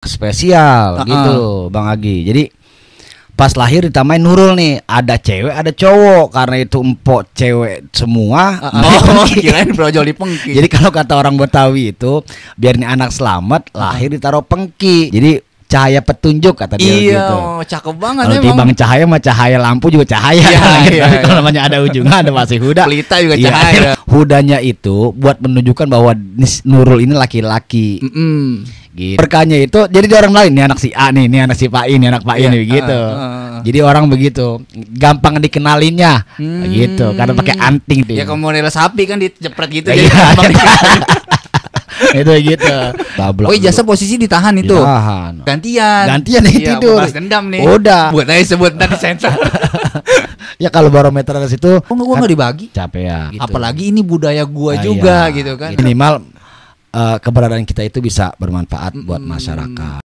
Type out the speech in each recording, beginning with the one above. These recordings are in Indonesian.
spesial gitu Bang Agi. Jadi pas lahir ditambahin Nurul nih, ada cewek ada cowok karena itu empok cewek semua. Kirain brojol di pengki. Jadi kalau kata orang Betawi itu biar nih anak selamat lahir ditaruh pengki. Jadi cahaya petunjuk kata dia gitu. Iya, cakep banget kalau emang. timbang cahaya mah cahaya lampu juga cahaya. Tapi kalau namanya ada ujungnya ada masih huda. Pelita juga cahaya. Hudanya itu buat menunjukkan bahwa Nurul ini laki-laki. Gitu. Berkahnya itu jadi di orang lain, nih anak si A nih, anak si Pak ini, anak Pak ini gitu. Jadi orang begitu gampang dikenalinnya gitu karena pakai anting tuh. Ya kalau model sapi kan dijepret gitu jadi gampang itu gitu. Oh jasa posisi ditahan itu. Ditahan. Gantian nih tidur. Balas dendam nih. Udah. Buat aja sebut tadi sensor. Ya kalau barometer dari situ. Gua nggak dibagi. Capek ya. Gitu. Apalagi ini budaya gua juga gitu kan. Minimal keberadaan kita itu bisa bermanfaat buat masyarakat.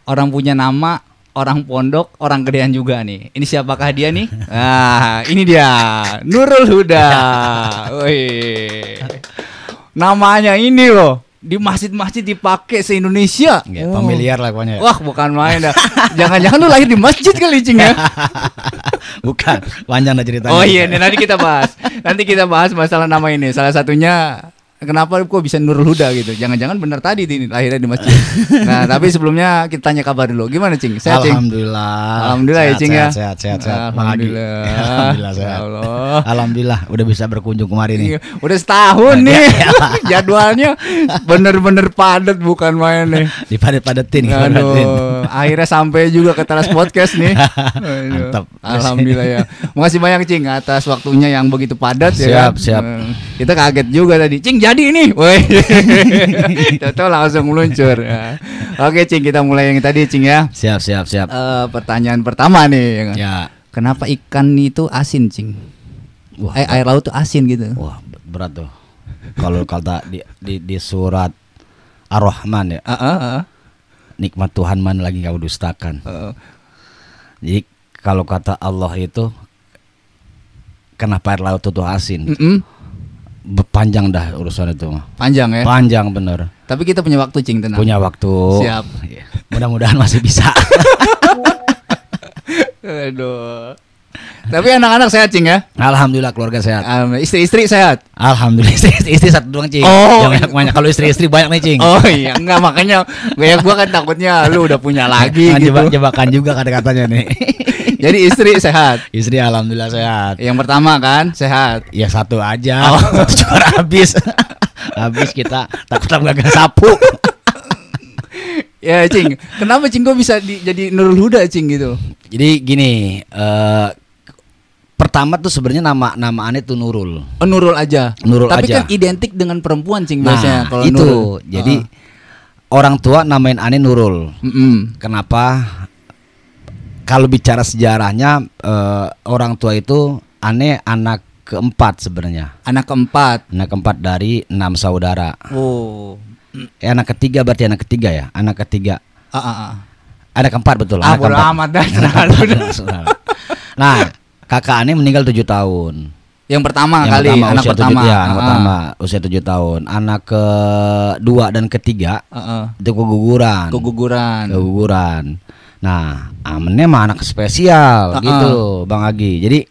Orang punya nama, orang pondok, orang gedean juga nih. Ini siapakah dia nih? Nah, ini dia, Nurul Huda. Wih. Namanya ini loh, di masjid-masjid dipakai se-Indonesia. Familiar lah pokoknya. Wah, bukan main dah. Jangan-jangan lu lahir di masjid kali, Cing ya? Bukan, panjang lah ceritanya. Oh iya, nanti kita bahas. Nanti kita bahas masalah nama ini. Salah satunya kenapa kok bisa Nurul Huda gitu? Jangan-jangan benar tadi ini lahirnya di masjid. Nah, tapi sebelumnya kita tanya kabar dulu. Gimana, Cing? Sehat, Cing? Alhamdulillah ya, Cing ya. Sehat. Alhamdulillah. Sehat. Alhamdulillah udah bisa berkunjung kemarin nih. Udah setahun nih. Jadwalnya bener-bener padat bukan main nih. Dipadet-padetin. Akhirnya sampai juga ke Teras Podcast nih. Mantap. Alhamdulillah ya. Makasih banyak, Cing, atas waktunya yang begitu padat. Siap. Kita kaget juga tadi, Cing. Jadi ini, woi, tahu langsung meluncur. Ya. Oke, Cing, kita mulai yang tadi, Cing ya. Siap. Pertanyaan pertama nih. Ya. Kenapa ikan itu asin, Cing? Wah, air laut tuh asin gitu. Wah, berat tuh. Kalau kata di surat Ar-Rahman ya. Nikmat Tuhan mana lagi kau dustakan. Jadi kalau kata Allah itu kenapa air laut itu asin? Panjang dah urusan itu mah. Panjang ya? Panjang bener. Tapi kita punya waktu, Cing, tenang. Punya waktu. Siap. Mudah-mudahan masih bisa. Aduh. Tapi anak-anak sehat, Cing ya? Alhamdulillah keluarga sehat. Istri-istri sehat? Alhamdulillah istri satu doang, Cing. Oh, banyak. Kalau istri banyak nih, Cing. Oh iya, enggak, makanya gua kan takutnya lu udah punya lagi gitu. Jebakan juga kata-katanya nih. Jadi istri sehat. Istri alhamdulillah sehat. Yang pertama kan sehat. Ya satu aja. Satu juga habis. Habis kita takut gagal sapu. Ya, Cing. Kenapa, Cing, kok bisa jadi Nurul Huda, Cing, gitu? Jadi gini, pertama tuh sebenarnya nama aneh tuh Nurul. Oh, Nurul aja. Tapi aja. Kan identik dengan perempuan, Cing, biasanya kalau itu. Nurul. Jadi orang tua namain aneh Nurul. Kenapa? Kalau bicara sejarahnya, orang tua itu aneh anak keempat sebenarnya. Anak keempat dari 6 saudara. Oh. Anak ketiga berarti anak ketiga ya. Anak ketiga. Anak keempat betul. Anak keempat. Amat dah. Nah, kakak aneh meninggal 7 tahun. Yang pertama kali, anak pertama. Anak pertama usia 7 tahun. Anak kedua dan ketiga itu keguguran. Nah, amennya mah anak spesial gitu, Bang Agi. Jadi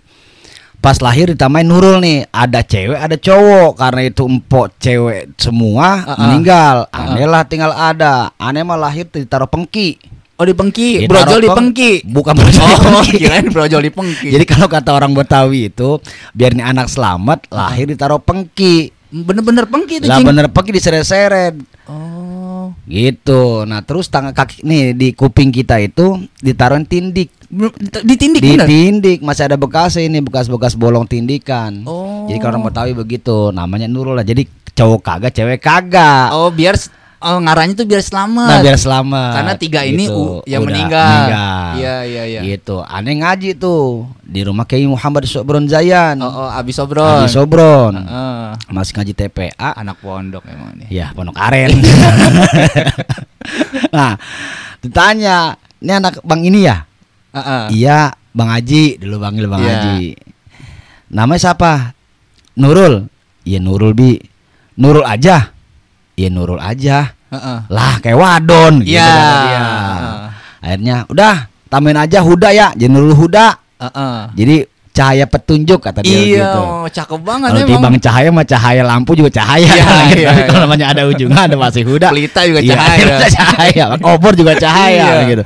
pas lahir ditambahin Nurul nih, ada cewek ada cowok karena itu empok cewek semua meninggal. Aneh lah tinggal ada. Aneh mah lahir ditaruh pengki. Oh, di pengki, brojol di pengki. Bukan brojol di pengki. Kirain brojol di pengki. Jadi kalau kata orang Betawi itu biar nih anak selamat lahir ditaruh pengki. Bener-bener pengki itu, Cing. Lah bener pengki diseret-seret. Oh. Gitu. Nah, terus tangan kaki nih di kuping kita itu ditaruhin tindik. Ditindik masih ada bekas ini, bekas-bekas bolong tindikan. Oh. Jadi kalau orang Betawi begitu, namanya Nurul lah. Jadi cowok kagak, cewek kagak. Oh, biar ngarahnya tuh biar selamat. Nah, biar selamat. Karena 3 ini gitu. yang meninggal. Iya. Gitu. Aneh ngaji tuh di rumah Kiai Muhammad Sobron Zayan. Abi Sobron. Masih ngaji TPA. Anak pondok emang nih. Ya, pondok aren. Nah, ditanya, ini anak Bang ini ya? Iya, Bang Haji dulu panggil Bang Iya. Haji. Namanya siapa? Nurul. Iya Nurul Bi. Nurul aja. Iya Nurul aja. Heeh. Lah kayak wadon gitu Iya. kata dia. Akhirnya udah tambahin aja Huda ya, jadi Nurul Huda. Heeh. Jadi cahaya petunjuk kata dia Iya, gitu. cakep banget Kalau emang. timbang cahaya mah cahaya lampu juga cahaya. Iya, Gitu. iya, Tapi iya. kalau namanya ada ujungnya ada pasti Huda. Pelita juga Iya, cahaya. cahaya. Obor juga cahaya Iya. gitu.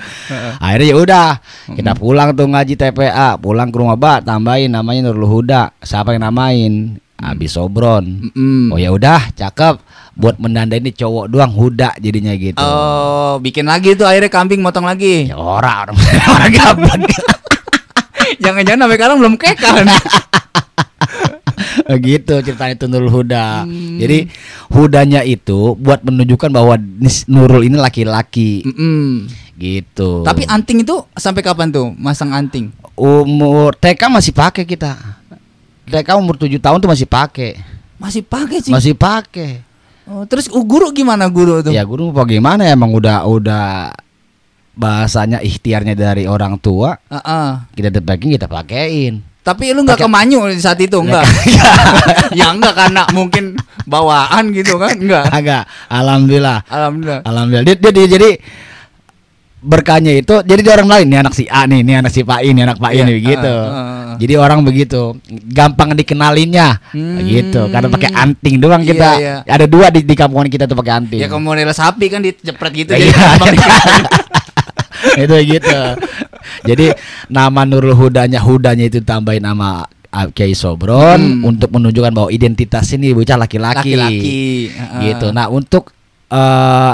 Akhirnya ya udah kita pulang tuh ngaji TPA, pulang ke rumah Mbak, tambahin namanya Nurul Huda. Siapa yang namain? Abi Sobron. Mm-mm. Oh ya udah, cakep. Buat menandai ini cowok doang Huda jadinya gitu. Oh, bikin lagi tuh akhirnya kambing motong lagi. Ya orang gablek. Jangan-jangan sampai sekarang belum kekan. Gitu ceritanya itu Nurul Huda. Jadi Hudanya itu buat menunjukkan bahwa Nurul ini laki-laki Mm-mm. gitu. Tapi anting itu sampai kapan tuh masang anting? umur TK masih pakai kita. TK umur 7 tahun tuh masih pakai. Masih pakai sih. Masih pakai. Oh, terus guru gimana guru tuh? Ya guru bagaimana emang udah bahasanya ikhtiarnya dari orang tua. Heeh. Kita debakin kita pakein. Tapi lu nggak Pakai- kemanyu di saat itu enggak? Ya enggak karena mungkin bawaan gitu kan? Enggak. Agak alhamdulillah. Alhamdulillah. Alhamdulillah dia jadi berkahnya itu jadi dia orang lain, nih anak si A nih, nih anak si Pak ini, anak Pak Iya, ini begitu. Jadi orang begitu gampang dikenalinnya gitu karena pakai anting doang Iya, kita. iya. Ada 2 di kampungan kita tuh pakai anting. Ya kalau model sapi kan dijepret gitu Iya. jadi gampang Itu gitu. Jadi nama Nurul Hudanya itu tambahin nama Kiai Sobron untuk menunjukkan bahwa identitas ini bocah laki-laki. laki-laki. Heeh. Gitu. Nah, untuk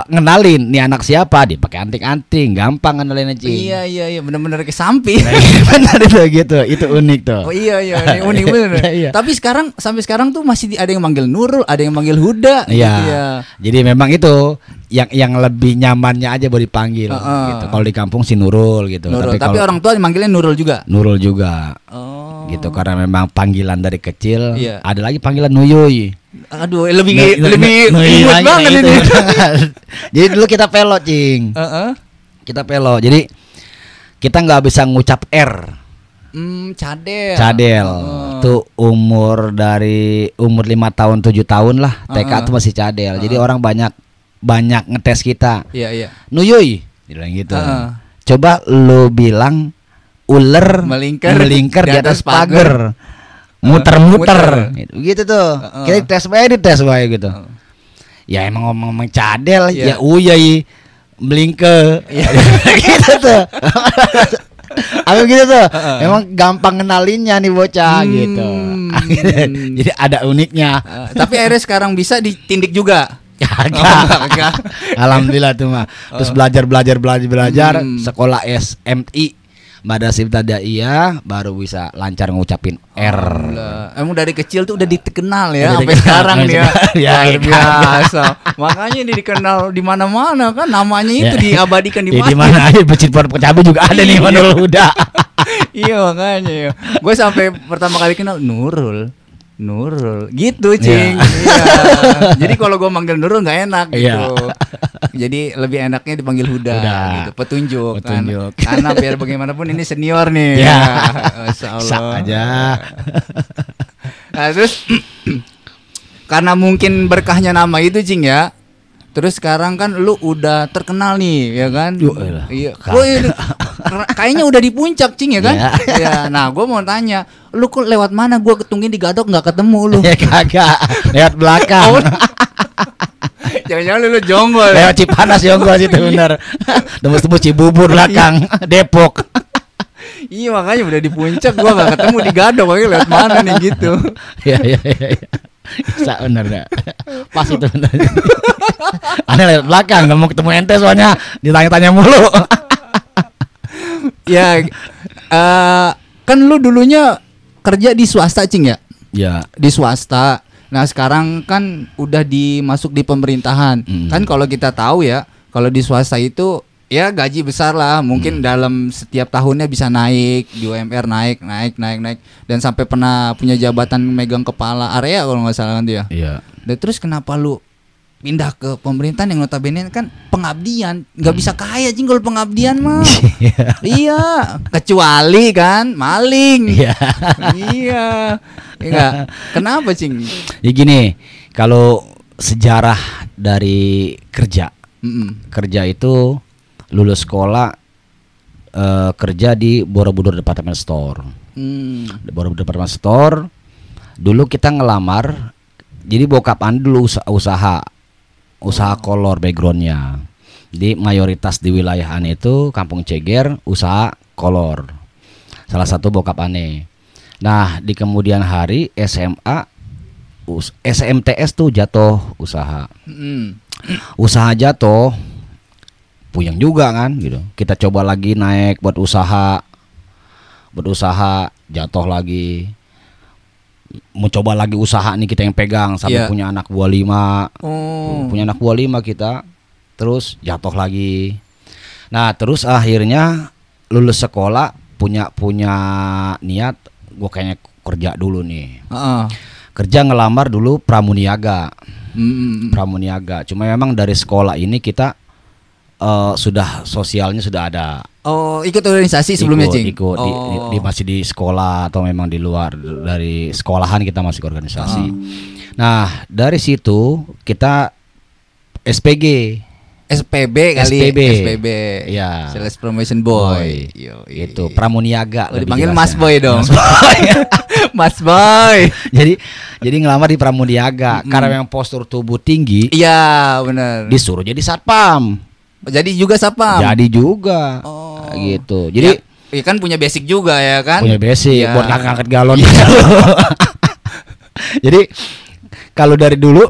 ngenalin nih anak siapa dipakai anting-anting, gampang ngenalin aja. Iya benar-benar ke samping. Benar itu gitu. Itu unik tuh. Oh iya ini unik bener. Iya. Tapi sampai sekarang tuh masih ada yang manggil Nurul, ada yang manggil Huda Iya. gitu ya. Jadi memang itu yang lebih nyamannya aja buat dipanggil gitu. Kalau di kampung si Nurul gitu. Nurul. Tapi kalau orang tua manggilnya Nurul juga. Nurul juga. Oh. Gitu karena memang panggilan dari kecil. Iya. Ada lagi panggilan Nuyuy. Aduh, lebih Nuyuy imut lagi, banget nah, ini. itu. Jadi dulu kita pelo, Cing. Heeh. Kita pelo. Jadi kita nggak bisa ngucap R. Cadel. Cadel. Tuh umur 5 tahun 7 tahun lah. TK tuh masih cadel. Jadi orang banyak ngetes kita. Iya. Nuyuy bilang gitu. Heeh. Coba lu bilang ular Melingkar di atas pagar. Muter-muter gitu tuh. Kita tes bae gitu. Ya emang ngomong cadel Iya. ya uyai melingke gitu tuh. Aku gitu tuh. Emang gampang ngenalinnya nih bocah gitu. Jadi ada uniknya. Tapi akhirnya sekarang bisa ditindik juga. Kagak. Alhamdulillah tuh mah. Terus belajar sekolah SMI Madrasah Ibtidaiyah baru bisa lancar ngucapin R. Emang dari kecil tuh udah dikenal ya Udah sampai dikenal. sekarang dia. Ya, Luar biasa. Makanya ini dikenal di mana-mana kan namanya itu Ya. diabadikan di Ya, di mana. mana aja Becit Cabe juga ada nih Nurul Huda. Iya makanya ya. Gue sampai pertama kali kenal Nurul gitu cing. Iya. Jadi kalau gue manggil Nurul nggak enak gitu. Iya. Jadi lebih enaknya dipanggil Huda. Gitu. Petunjuk. Petunjuk. Kan. Karena biar bagaimanapun ini senior nih. Ya. Masya Allah. Sak aja. Nah, terus karena mungkin berkahnya nama itu cing ya. Terus sekarang kan lu udah terkenal nih ya kan? Yuelah. Iya. Lu ini kayaknya udah di puncak cing ya kan? Ya. Ya. Nah, gue mau tanya, lu kok lewat mana? Gue ketungin di Gadok nggak ketemu lu. Ya kagak. Lewat belakang. Jangan-jangan lu jonggol. Lewat Cipanas Jonggol situ bener. Tembus-tembus Cibubur belakang Depok. Iya makanya udah di puncak gue nggak ketemu di Gadok, makanya lewat mana nih gitu. Iya. Bisa bener dah. Pas itu bener. Aneh lewat belakang nggak mau ketemu ente soalnya ditanya-tanya mulu. Ya, kan lu dulunya kerja di swasta cing ya? Ya. Di swasta. Nah sekarang kan udah dimasuk di pemerintahan. Kan kalau kita tahu ya, kalau di swasta itu ya gaji besar lah. Mungkin dalam setiap tahunnya bisa naik di UMR naik. Dan sampai pernah punya jabatan megang kepala area kalau nggak salah kan dia. Iya. Dan terus kenapa lu pindah ke pemerintahan yang notabene kan pengabdian, nggak bisa kaya cing kalau pengabdian mah. Iya, kecuali kan maling. Iya. Iya. Enggak. Kenapa cing? Ya gini, kalau sejarah dari kerja, kerja itu lulus sekolah kerja di Borobudur Department Store. Borobudur Department Store. Dulu kita ngelamar, jadi bokapan dulu usaha kolor backgroundnya. Jadi mayoritas di wilayah Ane itu Kampung Ceger usaha kolor. Salah satu bokap Ane. Nah di kemudian hari SMA SMTS tuh jatuh usaha. Usaha jatuh, puyeng juga kan gitu. Kita coba lagi naik buat usaha jatuh lagi. Mau coba lagi usaha nih kita yang pegang sampai punya anak buah 5. Punya anak buah 5 kita. Terus jatuh lagi. Nah, terus akhirnya lulus sekolah punya niat gue kayaknya kerja dulu nih. Kerja ngelamar dulu pramuniaga. Pramuniaga. Cuma memang dari sekolah ini kita sudah sosialnya sudah ada. Oh, ikut organisasi sebelumnya, Cing? Ikut masih di sekolah atau memang di luar dari sekolahan kita masih ke organisasi. Nah, dari situ kita SPG. SPB kali. SPB. Ya. Sales Promotion Boy. Itu pramuniaga. Dipanggil Mas Boy dong. Mas Boy. Jadi ngelamar di pramuniaga karena memang postur tubuh tinggi. Iya, benar. Disuruh jadi satpam. Jadi juga satpam. Jadi juga. Gitu. Jadi ya kan punya basic juga ya kan? Punya basic buat ngangkat galon. Jadi kalau dari dulu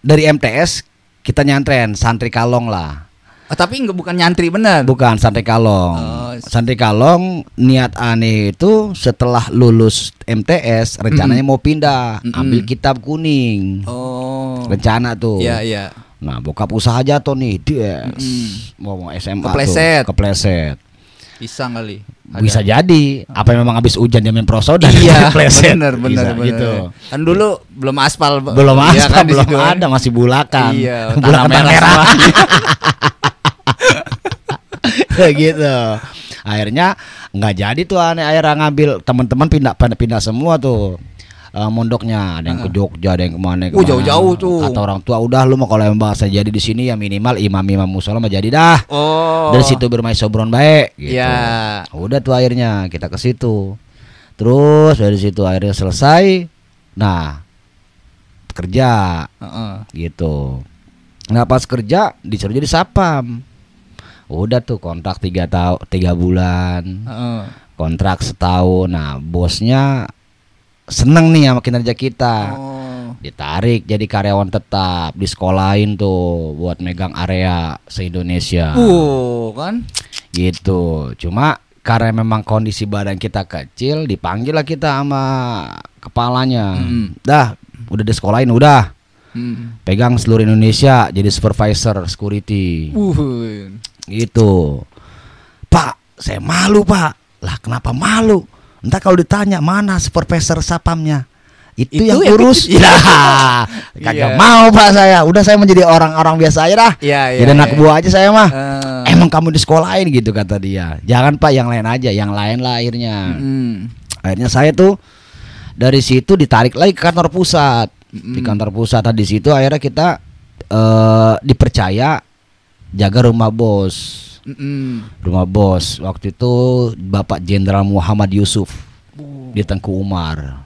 dari MTS kita nyantren santri kalong lah. Tapi bukan nyantri bener. Bukan santri kalong. Santri kalong niat Ane itu setelah lulus MTS rencananya mau pindah ambil kitab kuning. Rencana tuh. Iya. Nah bokap usaha jatuh nih dia mau SMA kepleset. Pisang kali. Bisa jadi. Apa memang habis hujan dia main prosodan. Iya. Kepleset. Bener. Gitu. Kan dulu belum aspal. Belum ada masih bulakan. Iya. Bulakan merah. Kayak gitu. Akhirnya nggak jadi tuh akhirnya ngambil teman-teman pindah semua tuh. Mondoknya ada yang ke Jogja, ada yang kemana. Jauh-jauh tuh. Kata orang tua udah lu mau kalau emang bahasa jadi di sini ya minimal imam musola mah jadi dah. Dari situ bermain sobron baik. Gitu. Ya. Udah tuh akhirnya kita ke situ. Terus dari situ akhirnya selesai. Nah kerja. Gitu. Nah pas kerja disuruh jadi satpam. Udah tuh kontrak 3 bulan. Kontrak setahun. Nah bosnya seneng nih sama kinerja kita. Ditarik jadi karyawan tetap, disekolahin tuh buat megang area se-Indonesia. Kan? Gitu. Cuma karena memang kondisi badan kita kecil, dipanggil lah kita sama kepalanya. Dah, udah disekolahin udah. Pegang seluruh Indonesia jadi supervisor security. Gitu. Pak, saya malu, Pak. Lah, kenapa malu? Entah kalau ditanya mana supervisor sapamnya itu yang urus. Kagak mau Pak saya. Udah saya menjadi orang-orang biasa aja dah. Jadi anak buah aja saya mah. Emang kamu di sekolahin gitu kata dia. Jangan Pak yang lain aja. Yang lain lah akhirnya. Akhirnya saya tuh dari situ ditarik lagi ke kantor pusat. Di kantor pusat di situ akhirnya kita dipercaya jaga rumah bos. Rumah bos waktu itu Bapak Jenderal Muhammad Yusuf di Tengku Umar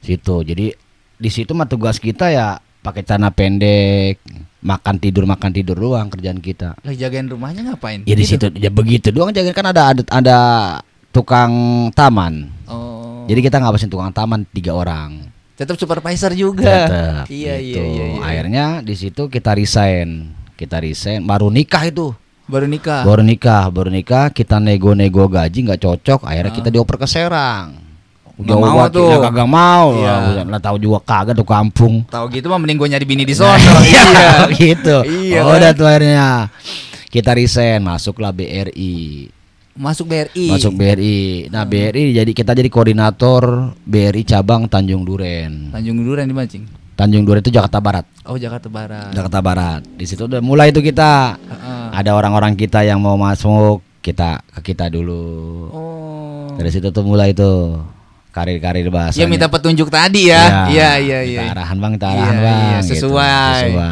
situ. Jadi di situ mah tugas kita ya pakai celana pendek, makan tidur doang kerjaan kita. Lah jagain rumahnya ngapain? Ya di situ ya begitu doang jagain kan ada tukang taman. Jadi kita ngawasin tukang taman 3 orang. Tetap supervisor juga. Tetap. Iya. Akhirnya di situ kita resign baru nikah itu. Baru nikah kita nego gaji nggak cocok akhirnya kita dioper ke Serang. Gak mau tuh. Kagak mau. Lah tahu juga kagak tuh kampung. Tahu gitu mah mending gue nyari bini di sono. Iya gitu. Iya, udah tuh akhirnya kita resign masuklah BRI. Masuk BRI. Nah BRI kita jadi koordinator BRI cabang Tanjung Duren. Tanjung Duren di mana, Cing? Tanjung Duren itu Jakarta Barat. Oh, Jakarta Barat. Jakarta Barat. Di situ udah mulai itu kita. Ada orang-orang kita yang mau masuk, kita ke kita dulu. Oh. Dari situ tuh mulai tuh karir-karir bahasa. Ya minta petunjuk tadi ya. Iya. Kita arahan bang, kita arahan bang. Iya, gitu. sesuai. Iya.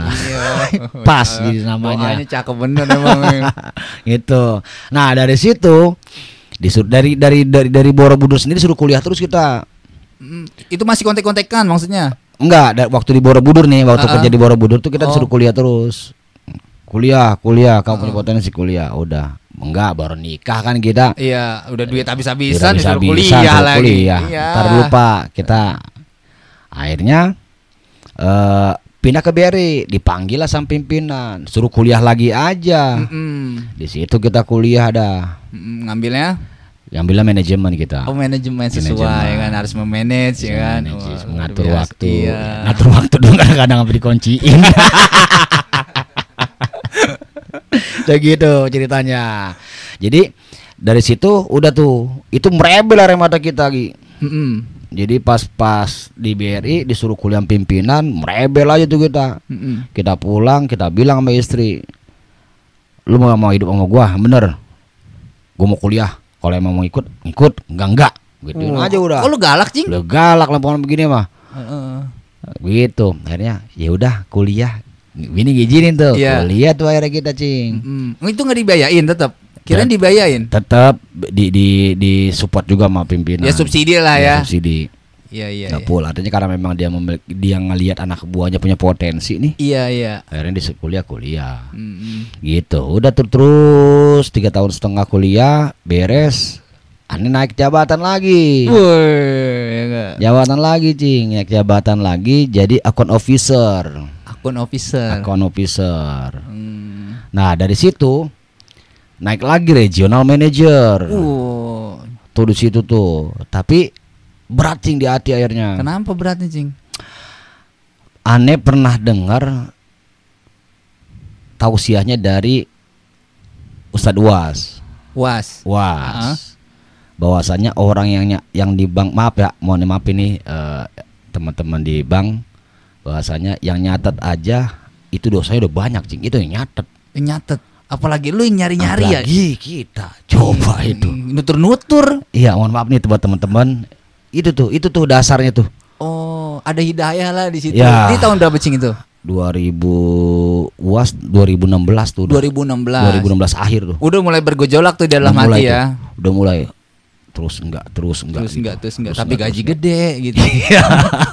Pas gitu namanya. Doanya cakep bener emang. Gitu. Nah dari situ dari Borobudur sendiri suruh kuliah terus kita. Itu masih kontek-kontekan maksudnya? Enggak, waktu di Borobudur nih, waktu kerja di Borobudur tuh kita disuruh kuliah terus. Kuliah, kamu punya potensi kuliah. Udah, enggak baru nikah kan kita. Iya, udah duit habis-habisan disuruh kuliah suruh lagi. Kuliah. Iya. Ntar lupa kita. Akhirnya pindah ke BRI, dipanggil lah sama pimpinan, suruh kuliah lagi aja. Di situ kita kuliah dah. Ngambilnya manajemen kita. Oh, manajemen sesuai kan, harus memanage ya kan. Mengatur waktu. Iya. Ngatur waktu dong, kadang-kadang sampai dikunciin. Kayak gitu ceritanya. Jadi dari situ udah tuh, itu merebel Aremada kita Gi. Jadi pas di BRI disuruh kuliah pimpinan, merebel aja tuh kita. Kita pulang, kita bilang sama istri, lu mau hidup sama gua, bener? Gua mau kuliah. Kalau emang mau ikut, enggak. Gituin aja udah. Oh, lu galak, Cing? Lu galak lah pokoknya begini mah. Begitu. Akhirnya ya udah kuliah. Ini ngizinin tuh. Kuliah tuh akhirnya kita, Cing. Itu enggak dibayain tetap. Kirain dibayain. Tetap di support juga sama pimpinan. Ya subsidi lah ya. Subsidi. Iya. Full. Artinya karena memang dia ngelihat anak buahnya punya potensi nih. Iya. Akhirnya di kuliah. Gitu. Udah terus 3 tahun setengah kuliah beres. Aneh naik jabatan lagi. Woi, jabatan lagi, Cing. Naik jabatan lagi jadi account officer. Account officer. Nah, dari situ naik lagi regional manager. Tuh di situ tuh. Tapi berat, Cing, di hati akhirnya. Kenapa beratnya, Cing? Aneh pernah dengar tausiahnya dari Ustadz Was. Bahwasanya orang yang di bank, maaf ini teman-teman di bank, bahwasanya yang nyatet aja itu dosanya udah banyak, Cing. Itu yang nyatet. Apalagi lu yang nyari-nyari ya. Apalagi kita coba itu nutur-nutur. Iya, mohon maaf nih buat teman-teman. Itu tuh dasarnya tuh. Oh, ada hidayah lah di situ. Ya. Di tahun berapa, Cing, itu? 2016 tuh. 2016 akhir tuh. Udah mulai bergejolak tuh di dalam hati ya. Udah mulai. Terus enggak. Tapi gaji gede gitu. Iya.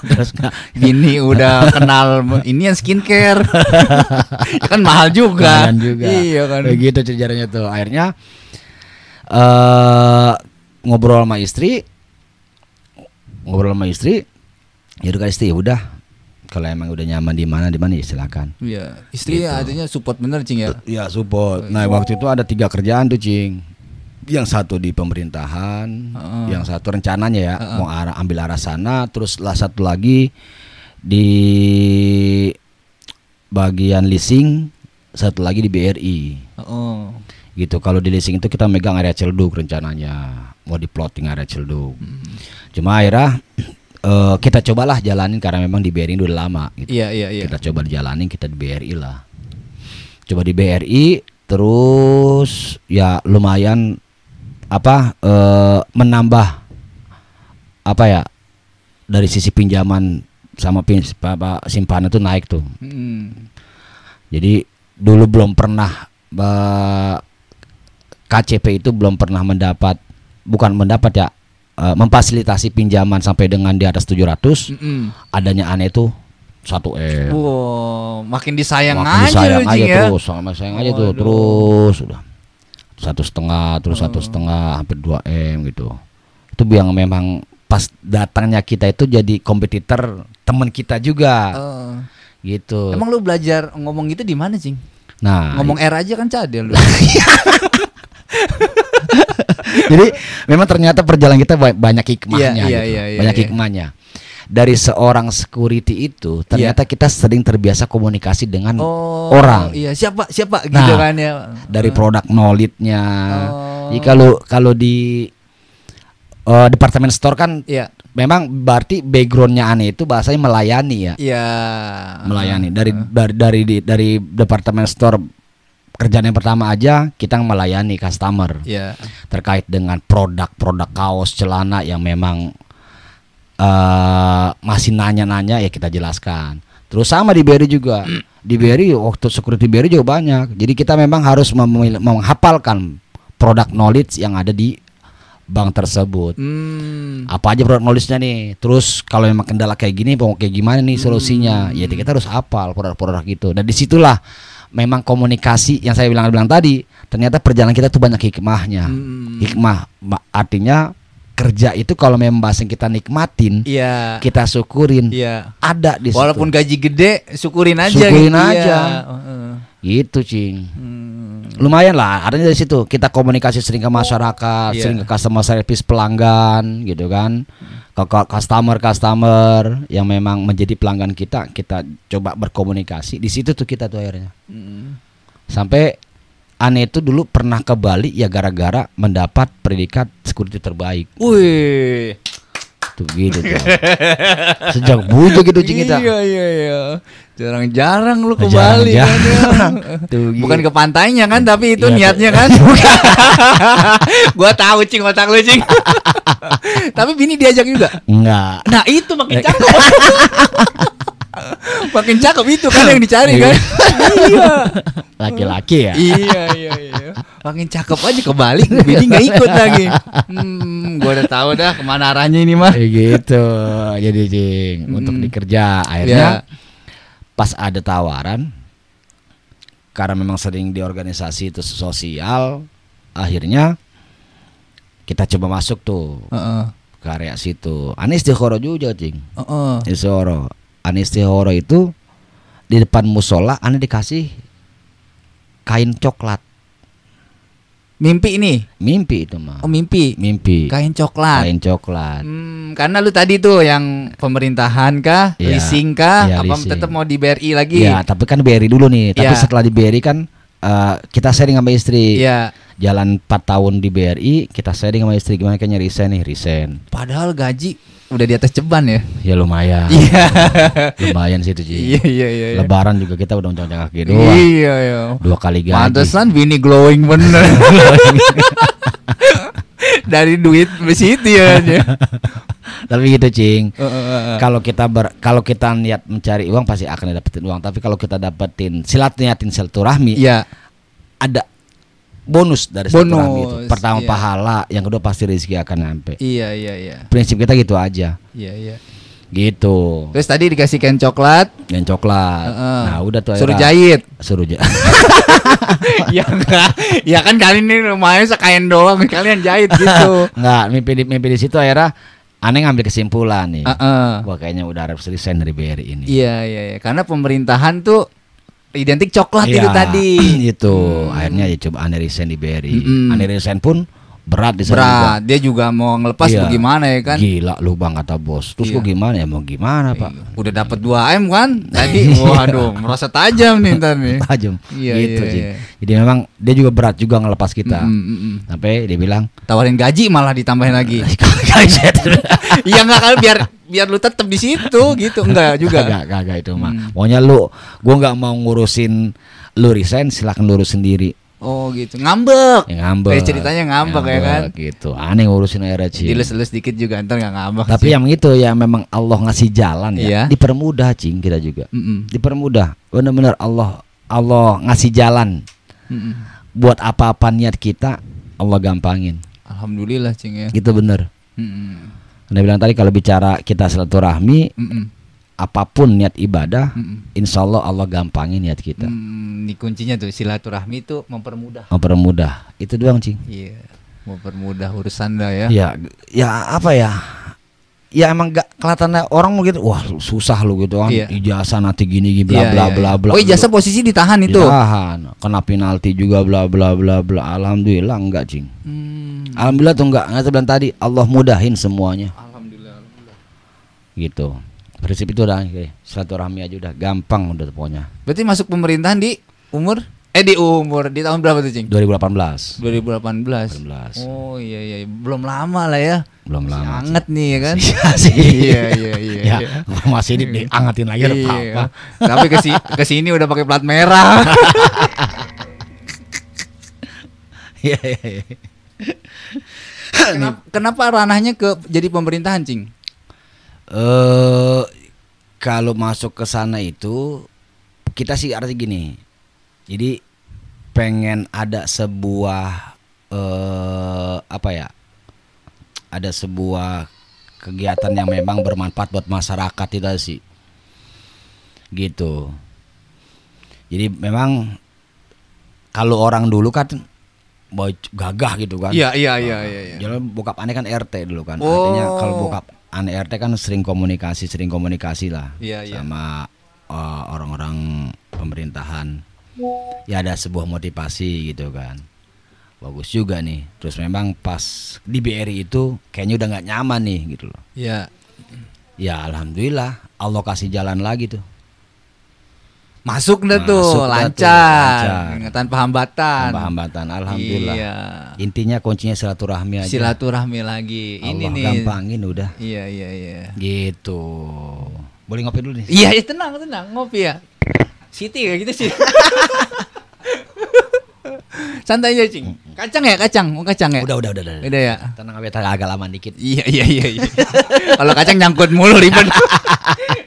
Terus enggak. Bini udah kenal ini yang skincare. Kan mahal juga. Iya kan. Begitu ceritanya tuh. Akhirnya ngobrol sama istri. Ya udah istri, udah. Kalau emang udah nyaman di mana ya silakan. Iya. Istri gitu. Artinya support bener, Cing ya. Iya, support. Nah, waktu itu ada 3 kerjaan tuh, Cing. Yang satu di pemerintahan, yang satu rencananya ya mau ambil arah sana, terus satu lagi di bagian leasing, satu lagi di BRI. Gitu. Kalau di leasing itu kita megang area Celduk rencananya, mau di plotting area Celduk. Cuma akhirnya kita cobalah jalanin karena memang di BRI udah lama gitu. Iya. Kita coba dijalanin, kita di BRI lah. Coba di BRI terus ya lumayan menambah dari sisi pinjaman sama simpanan itu naik tuh. Jadi dulu belum pernah KCP itu belum pernah memfasilitasi pinjaman sampai dengan di atas 700. Adanya aneh itu 1M. Wow, makin disayang aja terus, sayang aja tuh terus sudah 1,5 terus 1,5 hampir 2M gitu. Itu yang memang pas datangnya kita itu jadi kompetitor teman kita juga. Gitu. Emang lu belajar ngomong gitu di mana, Cing? Nah, ngomong R aja kan cadel lu. Jadi memang ternyata perjalanan kita banyak hikmahnya. Banyak hikmahnya. Dari seorang security itu ternyata kita sering terbiasa komunikasi dengan orang. Iya, siapa gitu kan ya. Dari produk knowledge-nya. Jadi kalau di departemen store kan memang berarti backgroundnya Ane itu bahasanya melayani ya. Iya. Melayani dari departemen store kerjaan yang pertama aja kita melayani customer. Iya. Terkait dengan produk kaos, celana yang memang masih nanya-nanya ya kita jelaskan. Terus sama di BRI juga. Di BRI waktu security BRI juga banyak. Jadi kita memang harus menghafalkan produk knowledge yang ada di bank tersebut. Apa aja produk knowledge-nya nih. Terus kalau memang kendala kayak gini, mau kayak gimana nih solusinya? Ya kita harus hafal produk-produk itu. Dan disitulah memang komunikasi yang saya bilang tadi. Ternyata perjalanan kita tuh banyak hikmahnya. Hikmah artinya kerja itu kalau memang bahasa yang kita nikmatin, iya, kita syukurin, iya, ada di situ. Walaupun gaji gede, syukurin aja. Syukurin gitu, aja. Iya. Gitu, Cing. Lumayan lah, artinya dari situ kita komunikasi sering ke masyarakat, iya, sering ke customer service pelanggan, gitu kan, ke customer yang memang menjadi pelanggan kita coba berkomunikasi. Di situ tuh kita tuh akhirnya. Sampai Ane itu dulu pernah ke Bali ya gara-gara mendapat predikat security terbaik. Wih, tuh gitu tuh. Sejak bujuk gitu Cing kita. Iya. Jarang-jarang lu ke Jarang, Bali kan. Tuh, Bukan gitu. ke pantainya kan, tapi itu Iya, niatnya kan. Gua tahu Cing, otak lu Cing. Tapi bini diajak juga. Enggak. Nah itu makin cakep. Makin cakep itu kan yang dicari kan. Iya. Laki-laki ya. Iya. Makin cakep aja ke Bali, bini nggak ikut lagi. Gua udah tahu dah kemana arahnya ini mah. Gitu. Jadi Cing untuk dikerja akhirnya pas ada tawaran karena memang sering di organisasi itu sosial, akhirnya kita coba masuk tuh ke area situ. Anis Tihoro juga Cing. Tihoro. Anis Tihoro itu di depan musola Ane dikasih kain coklat. Mimpi ini. Mimpi itu mah. Oh mimpi. Kain coklat. Kain coklat. Karena lu tadi tuh yang pemerintahan kah, Iya, leasing kah, iya, apa leasing. tetap mau di BRI lagi? Ya, tapi kan BRI dulu nih. Tapi Iya. setelah di BRI kan kita sharing sama istri. Iya. Jalan 4 tahun di BRI, kita sharing sama istri gimana kayaknya resign. Padahal gaji udah di atas ceban ya. Ya lumayan. Iya. Lumayan sih itu Ji. Iya. Lebaran juga kita udah uncang kaki doang. Iya. 2 kali gaji. Pantesan bini glowing bener. Dari duit situ ya. Tapi gitu Cing. Kalau kita niat mencari uang pasti akan dapetin uang. Tapi kalau kita dapetin niatin silaturahmi, Iya. ada bonus dari silaturahmi itu. Bonus, Pertama iya. pahala, yang kedua pasti rezeki akan nyampe. Iya. Prinsip kita gitu aja. Iya. Gitu. Terus tadi dikasih kain coklat, Yang coklat. Nah, udah tuh suruh akhirnya- jahit. Suruh jahit. Ya enggak. Ya kan kali ini lumayan sekain doang, kalian jahit gitu. Enggak, mimpi di situ akhirnya Ane ngambil kesimpulan nih. Heeh. Wah, kayaknya udah harus resign dari BRI ini. Iya. Karena pemerintahan tuh identik coklat Iya, itu tadi. Itu. Akhirnya ya coba Ane resign di BRI. Mm-mm. Ane resign pun berat di sana Berat, dia juga mau ngelepas Iya. bagaimana ya kan? Gila lu Bang kata bos. Terus Iya. gua gimana ya mau gimana, Pak? Udah dapat 2 M kan? Tadi waduh, merasa tajam nih ntar nih. Tajam. Iya, Gitu iya, sih. iya. Jadi memang dia juga berat juga ngelepas kita. Sampai dia bilang, Tawarin gaji malah ditambahin lagi. Iya enggak kan biar lu tetap di situ gitu. Enggak juga. Kagak itu mah. Pokoknya gua nggak mau ngurusin lu resign, silakan lu urus sendiri. Oh gitu. Ngambek. Ya ngambek. Ceritanya ngambek ya kan? Gitu. Aneh ngurusin akhirnya Cing. Dilus-lus dikit juga ntar enggak ngambek. Tapi sih. yang itu ya memang Allah ngasih jalan ya. Iya. Dipermudah Cing kita juga. Mm-mm. Dipermudah. Benar-benar Allah ngasih jalan. Mm-mm. Buat apa-apa niat kita Allah gampangin. Alhamdulillah Cing ya. Gitu bener. Mm-mm. Anda bilang tadi kalau bicara kita silaturahmi, Mm-mm. apapun niat ibadah, Mm-mm. insya Allah gampangin niat kita. Ini kuncinya tuh silaturahmi itu mempermudah. Mempermudah. Itu doang Cing. Iya. Mempermudah urusan dah ya. Ya apa ya? Ya emang gak kelihatannya orang mau gitu, wah susah lu gitu kan. Iya. Ijazah nanti gini bla Iya, bla iya, bla iya. bla. Oh ijazah posisi ditahan itu. Ditahan, kena penalti juga bla bla bla bla. Alhamdulillah enggak Cing. Alhamdulillah tuh enggak. Nggak bilang tadi Allah mudahin semuanya. Alhamdulillah. Gitu. Prinsip itu udah kayak silaturahmi aja udah gampang udah pokoknya. Berarti masuk pemerintahan di umur di tahun berapa tuh Cing? 2018. 2018. Oh iya belum lama lah ya. Belum lama. Anget nih ya kan? Sih. Iya. Ya, masih diangetin lagi ada apa? Iya. Tapi kesini udah pakai plat merah. Iya. Kenapa ranahnya jadi pemerintahan, Cing? Kalau masuk ke sana itu kita sih arti gini. Jadi pengen ada sebuah apa ya? Ada sebuah kegiatan yang memang bermanfaat buat masyarakat itu sih. Gitu. Jadi memang kalau orang dulu kan gagah gitu kan. Iya. Jadi bokap aneh kan RT dulu kan. Oh. Artinya kalau bokap aneh RT kan sering komunikasi lah Iya. sama orang-orang pemerintahan. Ya ada sebuah motivasi gitu kan. Bagus juga nih. Terus memang pas di BRI itu kayaknya udah nggak nyaman nih gitu loh. Iya. Ya alhamdulillah Allah kasih jalan lagi tuh. Masuk dah Masuk tuh, dah lancar. tuh, Tanpa hambatan. Tanpa hambatan, alhamdulillah. Iya. Intinya kuncinya silaturahmi aja. Silaturahmi lagi. Ini Allah nih. gampangin udah. Iya. Gitu. Boleh ngopi dulu nih. Iya, tenang, ngopi ya. Siti kayak gitu sih. Santai aja, Cing. Mau kacang ya? Udah. Udah ya. Tenang aja, agak lama dikit. Iya. Kalau kacang nyangkut mulu ribet.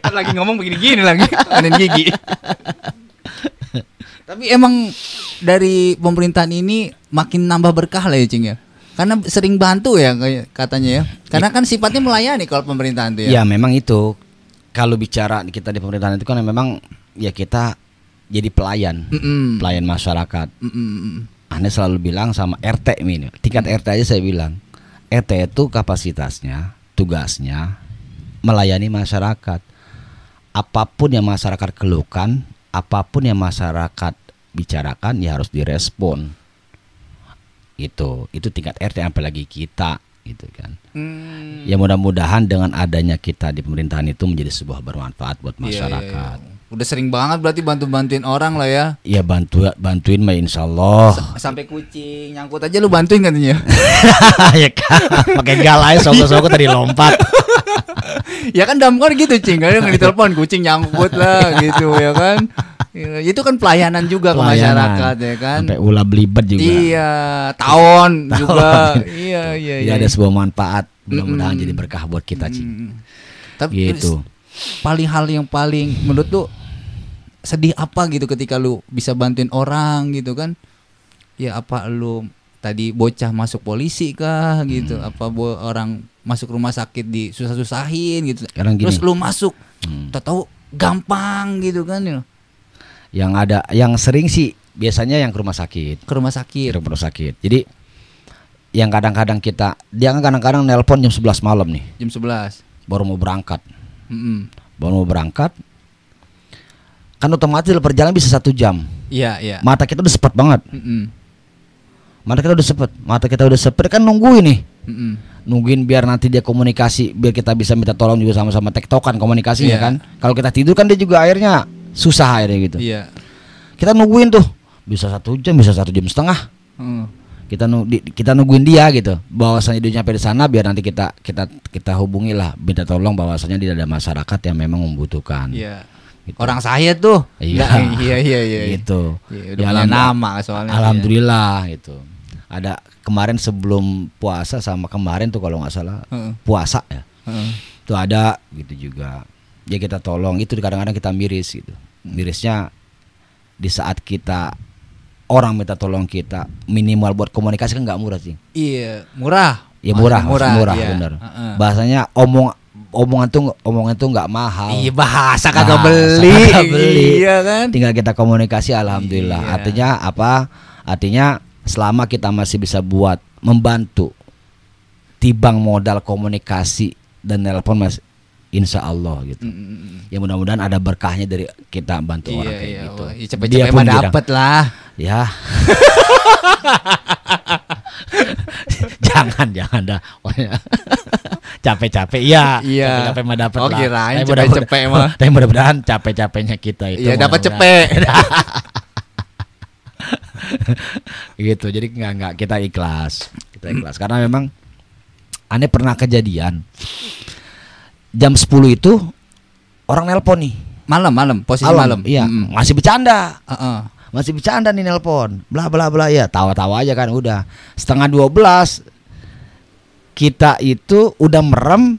Kan lagi ngomong begini-gini lagi, panen gigi. Tapi emang dari pemerintahan ini makin nambah berkah lah ya, Cing ya. Karena sering bantu ya katanya ya. Karena kan sifatnya melayani kalau pemerintahan itu ya. Ya memang itu. Kalau bicara kita di pemerintahan itu kan memang ya kita jadi pelayan. Pelayan masyarakat. Aneh selalu bilang sama RT ini, tingkat RT aja saya bilang, RT itu kapasitasnya, tugasnya melayani masyarakat. Apapun yang masyarakat keluhkan, apapun yang masyarakat bicarakan ya harus direspon. Itu tingkat RT, apalagi kita gitu kan. Ya mudah-mudahan dengan adanya kita di pemerintahan itu menjadi sebuah bermanfaat buat masyarakat. Iya. Udah sering banget berarti bantuin orang lah ya. Iya bantuin mah insyaallah. Sampai kucing nyangkut aja lu bantuin katanya. Ya kan, pakai galai soko-soko tadi lompat. Ya kan damkar gitu, Cing. Kadang ditelepon kucing nyangkut lah gitu ya kan. Ya, itu kan pelayanan juga ke masyarakat ya kan. Sampai ulah belibet juga. Iya, tawon juga. Iya. Ya ada sebuah manfaat. Mudah-mudahan jadi berkah buat kita, Cing. Tapi gitu. hal yang paling menurut lu sedih apa gitu ketika lu bisa bantuin orang gitu kan? Ya apa lu tadi bocah masuk polisi kah gitu? Apa orang masuk rumah sakit disusah-susahin gitu? Terus lu masuk, tahu gampang gitu kan ya? Yang sering sih biasanya yang ke rumah sakit. Ke rumah sakit. Jadi yang kadang-kadang dia kadang-kadang nelpon jam 11 malam nih. Jam 11. Baru mau berangkat. Kan otomatis perjalanan bisa 1 jam. Iya. Mata kita udah sepet banget. Mata kita udah sepet kan nungguin nih. Nungguin biar nanti dia komunikasi, biar kita bisa minta tolong juga sama-sama tektokan komunikasinya kan. Kalau kita tidur kan dia juga akhirnya susah akhirnya gitu. Iya. Kita nungguin tuh bisa 1 jam, bisa 1,5 jam. Kita nungguin dia gitu. Bahwasanya dia nyampe di sana biar nanti kita hubungi lah, minta tolong bahwasanya dia ada masyarakat yang memang membutuhkan. Iya. Gitu. Orang saya tuh. Iya. Gitu. Iya, udah punya nama soalnya. Alhamdulillah gitu. Ada kemarin sebelum puasa sama kemarin tuh kalau nggak salah puasa ya. Tuh ada gitu juga. Ya kita tolong itu kadang-kadang kita miris gitu. Mirisnya di saat kita orang minta tolong kita minimal buat komunikasi kan nggak murah sih. Iya, murah. Ya murah iya. benar. Bahasanya omongan tuh nggak mahal. Iya, bahasa kagak beli. Iya kan? Tinggal kita komunikasi alhamdulillah. Iya. Artinya apa? Artinya selama kita masih bisa buat membantu tibang modal komunikasi dan nelpon mas, insya Allah gitu. Ya mudah-mudahan ada berkahnya dari kita bantu orang kayak gitu. Ya, cepet-cepet mah dapet lah. Ya. jangan dah. Capek-capek iya. Capek-capek mah dapat lah. Kirain capek-capek mah. Tapi mudah-mudahan capek-capeknya kita itu. Iya dapat cepet. Gitu. Jadi enggak kita ikhlas. Karena memang Aneh pernah kejadian jam 10 itu orang nelpon nih. Malam, posisi malam. Iya, masih bercanda. Heeh. Masih bercanda nih nelpon. Bla bla bla ya, tawa-tawa aja kan udah. Setengah 12 kita itu udah merem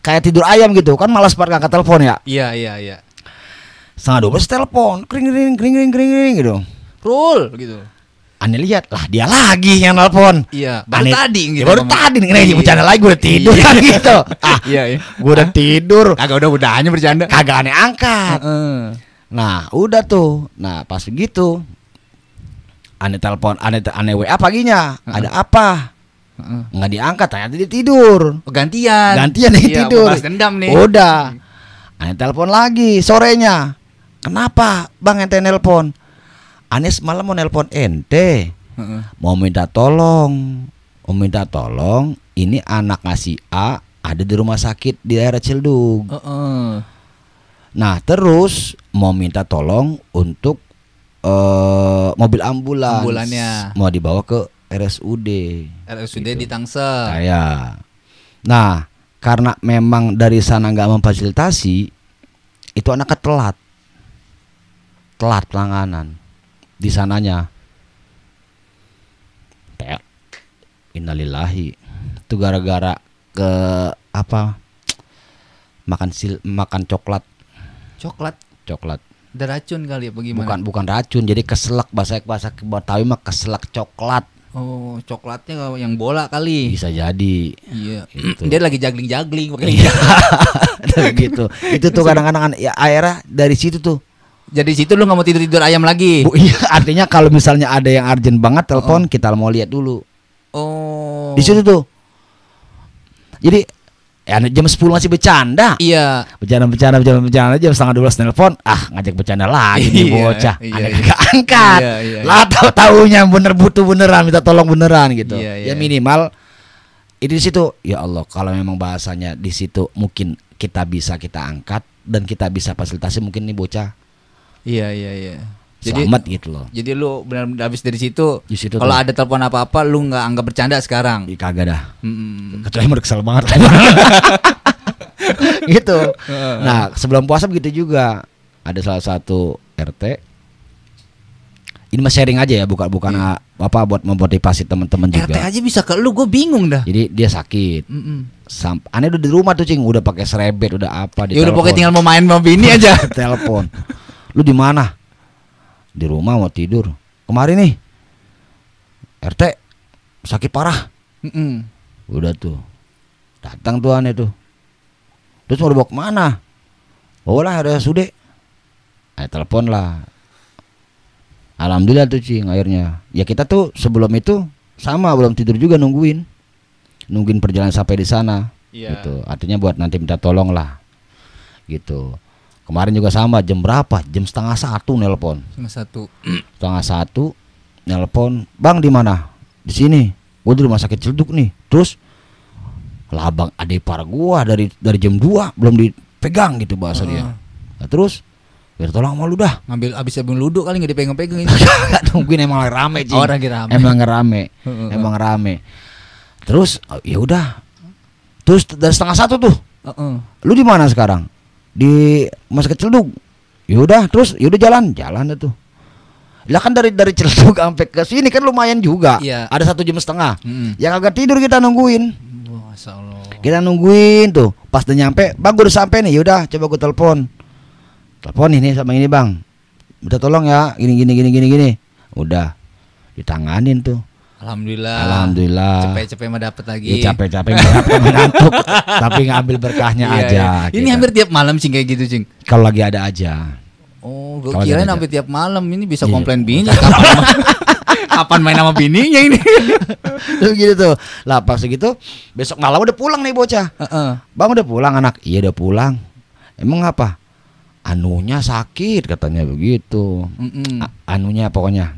kayak tidur ayam gitu kan, malas banget ngangkat telepon ya. Iya. Setengah 12 telepon, kring gitu. Rul gitu. Aneh lihat lah dia lagi yang nelpon. Iya, baru tadi ya, gitu. baru tadi nih bercanda lagi gue udah tidur kan gitu. Iya. Gue udah tidur. Kagak udah hanya bercanda. Kagak aneh angkat. Nah, udah tuh. Nah, pas begitu aneh telepon, aneh WA paginya. Ada apa? Nggak diangkat, ternyata dia tidur. Gantian nih tidur. Balas dendam nih. Udah. Aneh telepon lagi sorenya. Kenapa Bang ente nelpon? Aneh semalam mau nelpon ente. Mau minta tolong. Ini anak ngasih A ada di rumah sakit di daerah Cildug. Nah terus mau minta tolong untuk mobil ambulannya mau dibawa ke RSUD gitu. Di Tangsel. Kayak. Nah karena memang dari sana nggak memfasilitasi, itu anaknya telat penanganan di sananya. Innalillahi. Itu gara-gara ke apa? Makan coklat. Ada racun kali ya bagaimana? Bukan racun, jadi keselak, bahasa Betawi mah keselak coklat. Oh, coklatnya yang bola kali. Bisa jadi. Iya. Gitu. Dia lagi jagling pakai gitu. Itu tuh kadang-kadang ya akhirnya dari situ tuh. Jadi situ lu nggak mau tidur ayam lagi. Iya, artinya kalau misalnya ada yang urgent banget telepon, kita mau lihat dulu. Oh. Di situ tuh. Jadi ya jam 10 masih bercanda. Iya. Bercanda jam setengah 12 nelpon. Ngajak bercanda lagi nih bocah. Gak angkat. Lah tahu-taunya butuh beneran, minta tolong beneran gitu. Ya minimal itu di situ. Ya Allah, kalau memang bahasanya di situ mungkin kita angkat dan kita bisa fasilitasi mungkin nih bocah. Iya. Jadi selamat gitu loh. Jadi lu benar-benar habis dari situ. Kalau tuh. ada telepon apa-apa lu nggak anggap bercanda sekarang. Kagak dah. Kecuali mau kesel banget. Gitu. Nah, sebelum puasa begitu juga. Ada salah satu RT. Ini mah sharing aja ya, bukan apa buat memotivasi teman-teman juga. RT aja bisa ke lu, gue bingung dah. Jadi dia sakit. Aneh udah di rumah tuh cing, udah pakai serebet, udah apa ya udah pokoknya tinggal mau main sama bini aja. Telepon. Lu di mana? Di rumah mau tidur. Kemarin nih RT sakit parah. Udah tuh. Datang tuh aneh tuh. Terus mau dibawa kemana? Oh lah ada sude. Telepon lah. Alhamdulillah tuh cing akhirnya. Ya kita tuh sebelum itu sama belum tidur juga nungguin perjalanan sampai di sana. Gitu. Artinya buat nanti minta tolong lah. Gitu. Kemarin juga sama, jam berapa? Jam 12:30 nelpon. 12:30 nelpon, "Bang di mana?" "Di sini." "Gua di rumah sakit Cildug nih." "Terus?" "Lah Bang, adik par gua dari jam 2 belum dipegang," gitu bahasa dia. Nah, terus biar tolong sama lu dah. Abis luduk kali enggak dipegang-pegang ini. Enggak nungguin, emang rame, Cing. Lagi rame. Emang rame. Terus ya udah. Terus dari 12:30 tuh. Lu di mana sekarang? Di Mas Cildug. Yaudah jalan tuh. Lah kan dari Cildug sampai ke sini kan lumayan juga. Ada 1,5 jam. Yang agak tidur kita nungguin. Masya Allah. Kita nungguin tuh. Pas udah nyampe, "Bang gue udah sampai nih." "Yaudah coba gue telepon ini sama ini Bang. Minta tolong ya gini." Udah ditanganin tuh. Alhamdulillah. Capek-capek mah dapat lagi. Ya capek-capek mengantuk, tapi ngambil berkahnya aja. Ini hampir tiap malam Cing kayak gitu Cing. Kalau lagi ada aja. Oh, gue kirain hampir tiap malam ini bisa komplain bini. Kapan main sama bininya ini? Terus gitu tuh. Lah pas segitu besok malam udah pulang nih bocah. "Bang udah pulang anak?" "Iya udah pulang." "Emang apa?" "Anunya sakit," katanya begitu. Anunya pokoknya.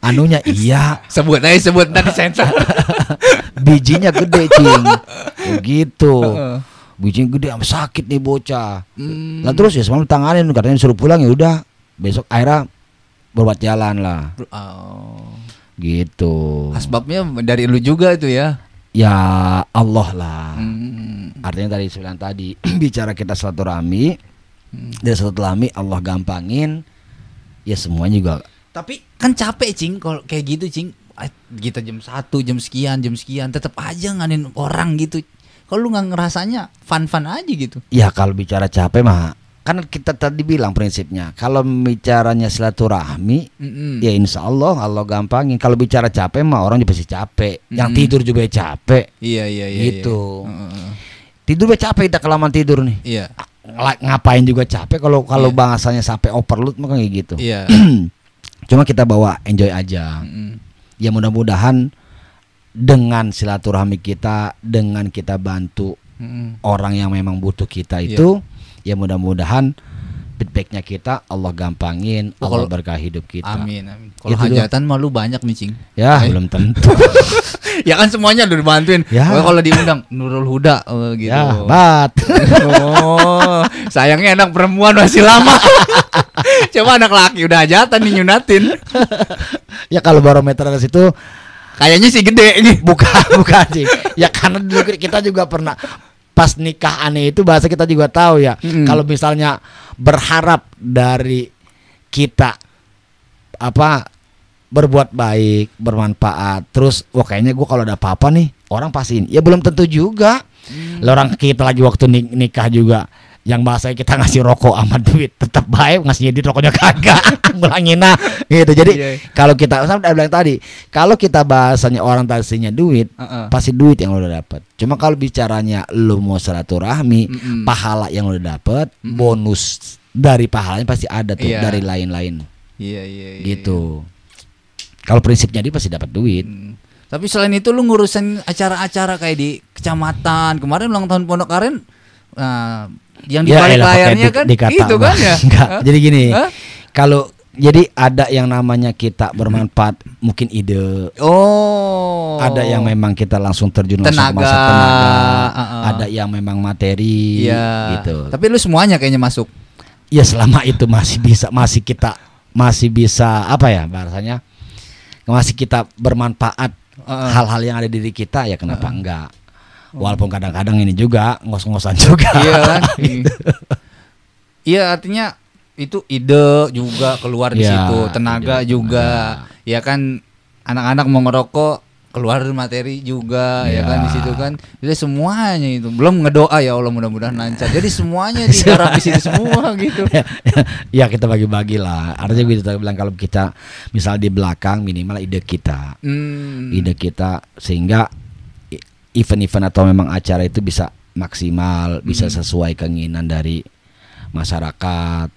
Anunya iya. Sebut tadi sensor. Bijinya gede Cing. Begitu. Bijinya gede sampai sakit nih bocah. Nah terus ya semalam tanganin, katanya disuruh pulang. Ya udah besok akhirnya berobat jalan lah. Gitu. Asbabnya dari lu juga itu ya. Ya Allah lah. Hmm. Artinya tadi saya bilang tadi bicara kita silaturahmi, dari silaturahmi Allah gampangin, ya semuanya juga. Tapi kan capek Cing kalau kayak gitu Cing. Kita jam 1, jam sekian, tetap aja nganin orang gitu. Kalau lu nggak ngerasanya fun-fun aja gitu. Ya kalau bicara capek mah, kan kita tadi bilang prinsipnya kalau bicaranya silaturahmi, ya insya Allah gampangin. Kalau bicara capek mah orang juga pasti capek. Yang tidur juga capek. Iya. Gitu. Tidur juga capek, kita kelamaan tidur nih. Iya. Ngapain juga capek kalau bahasanya sampai overload mah kayak gitu. Iya. Cuma kita bawa enjoy aja. Ya mudah-mudahan dengan silaturahmi kita, dengan kita bantu orang yang memang butuh kita itu, ya mudah-mudahan feedbacknya kita Allah gampangin, Allah berkah hidup kita. Amin. Kalau gitu hajatan mah lu banyak nih Cing. Ya belum tentu. Ya kan semuanya udah dibantuin. Ya. Kalau diundang Nurul Huda gitu. Ya bat. Oh, sayangnya anak perempuan masih lama. Coba anak laki udah hajatan nih nyunatin. Ya kalau barometer dari situ kayaknya sih gede nih. Bukan sih. Ya karena dulu kita juga pernah pas nikah aneh itu bahasa kita juga tahu ya. Kalau misalnya berharap dari kita berbuat baik, bermanfaat, terus wah kayaknya gue kalau ada apa-apa nih orang pastiin. Ya belum tentu juga. Orang kita lagi waktu nikah juga yang bahasanya kita ngasih rokok sama duit tetap baik, ngasih duit rokoknya kagak. Ngulangina gitu. Jadi kalau kita udah bilang tadi, kalau kita bahasanya orang tasinya duit, pasti duit yang lo udah dapat. Cuma kalau bicaranya lo mau silaturahmi, pahala yang lo udah dapat, bonus dari pahalanya pasti ada tuh dari lain-lain. Iya. Gitu. Kalau prinsipnya dia pasti dapat duit. Tapi selain itu lu ngurusin acara-acara kayak di kecamatan. Kemarin ulang tahun Pondok Aren, yang di balik layarnya kan itu kan ya. Enggak. Jadi gini. Kalau jadi ada yang namanya kita bermanfaat, mungkin ide. Oh. Ada yang memang kita langsung terjun langsung tenaga. Ada yang memang materi gitu. Tapi lu semuanya kayaknya masuk. Ya selama itu masih bisa apa ya bahasanya? Masih kita bermanfaat hal-hal yang ada di diri kita, ya kenapa enggak? Walaupun kadang-kadang ini juga ngos-ngosan juga. Iya kan? Iya, artinya itu ide juga keluar di situ, tenaga juga. Ya kan anak-anak mau ngerokok keluar materi juga, ya kan di situ kan. Jadi semuanya itu. Belum ngedoa ya Allah mudah-mudahan lancar. Jadi semuanya digarap di situ semua gitu. Ya kita bagi-bagi lah. Artinya gitu tadi bilang kalau kita misal di belakang minimal ide kita. Ide kita sehingga event-event atau memang acara itu bisa maksimal, bisa sesuai keinginan dari masyarakat.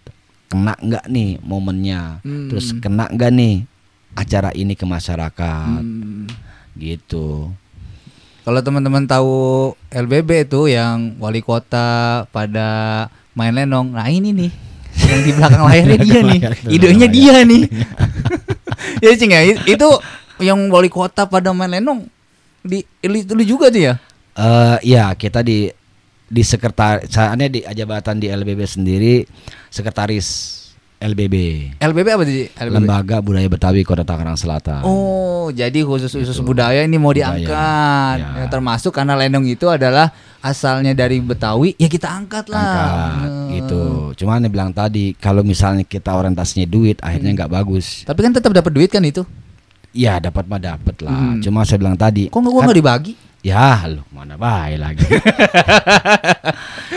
Kena nggak nih momennya, terus kena nggak nih acara ini ke masyarakat, gitu. Kalau teman-teman tahu LBB itu yang wali kota pada main lenong, nah ini nih yang di belakang layarnya dia nih, idenya dia nih. Ya Cing ya, itu yang wali kota pada main lenong itu juga tuh ya? Ya kita di saatnya di jabatan di LBB sendiri sekretaris LBB. LBB apa sih? Lembaga Budaya Betawi Kota Tangerang Selatan. Oh, jadi khusus budaya ini mau diangkat. Ya, termasuk karena lenong itu adalah asalnya dari Betawi, ya kita angkat lah. Gitu. Cuman dia bilang tadi kalau misalnya kita orientasinya duit, akhirnya nggak bagus. Tapi kan tetap dapat duit kan itu? Ya dapat mah dapat lah. Cuma saya bilang tadi. Kok gua nggak dibagi? Ya lu mana baik lagi.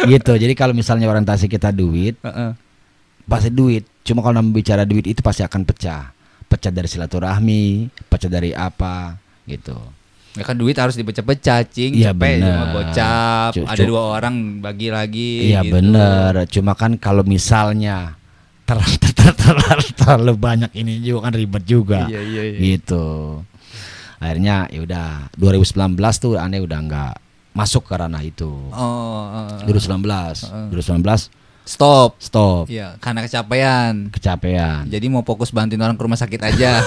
Gitu. Jadi kalau misalnya orientasi kita duit, pasti duit. Cuma kalau bicara duit itu pasti akan pecah dari silaturahmi, pecah dari apa gitu. Ya kan duit harus dipecah-pecah, Cing. Iya bener. Cuma gocap, ada 2 orang bagi lagi. Iya gitu. bener. Cuma kan kalau misalnya terlalu banyak ini juga kan ribet juga. Iya. Gitu. Akhirnya ya udah 2019 tuh aneh udah nggak masuk ke ranah itu. 2019 stop. Iya, karena kecapean. Jadi mau fokus bantuin orang ke rumah sakit aja.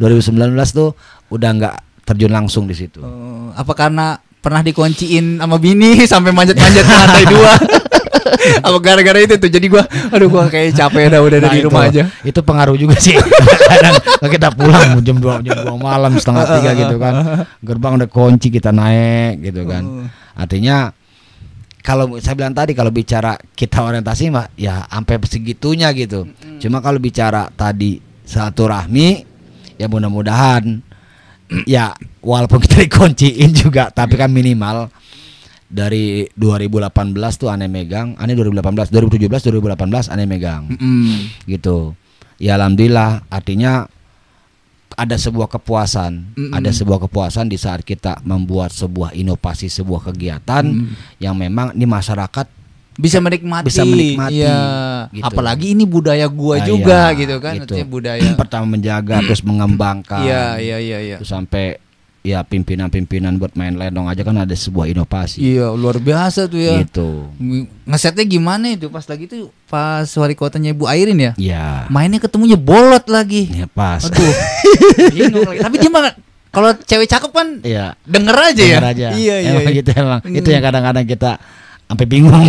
2019 tuh udah nggak terjun langsung di situ. Apa karena pernah dikunciin sama bini sampai manjat-manjat ke lantai 2? Apa gara-gara itu tuh jadi gua kayak capek udah Nah, di rumah aja. Itu pengaruh juga sih. Kadang kita pulang jam 2 malam, setengah 3 gitu kan. Gerbang udah kunci, kita naik gitu kan. Artinya kalau saya bilang tadi, kalau bicara kita orientasi mah ya sampai segitunya gitu. Cuma kalau bicara tadi silaturahmi, ya mudah-mudahan ya walaupun kita dikunciin juga, tapi kan minimal dari 2018 tuh aneh megang, aneh 2018, 2017, 2018 aneh megang, gitu. Ya alhamdulillah, artinya ada sebuah kepuasan, ada sebuah kepuasan di saat kita membuat sebuah inovasi, sebuah kegiatan yang memang di masyarakat bisa menikmati. Iya. gitu. Apalagi ini budaya gua juga gitu kan, gitu. artinya budaya. Pertama menjaga, terus mengembangkan. Iya. Terus sampai ya pimpinan-pimpinan buat main ledong aja kan ada sebuah inovasi. Iya, luar biasa tuh ya. Gitu. Ngesetnya gimana itu pas lagi tuh pas wali kotanya Ibu Airin ya? Iya. Mainnya ketemunya bolot lagi. Ya pas. Aduh. Bingung lagi. Tapi dia mah kalau cewek cakep kan Iya. denger aja ya. Denger aja. Iya. Emang gitu emang. Itu yang kadang-kadang kita sampai bingung.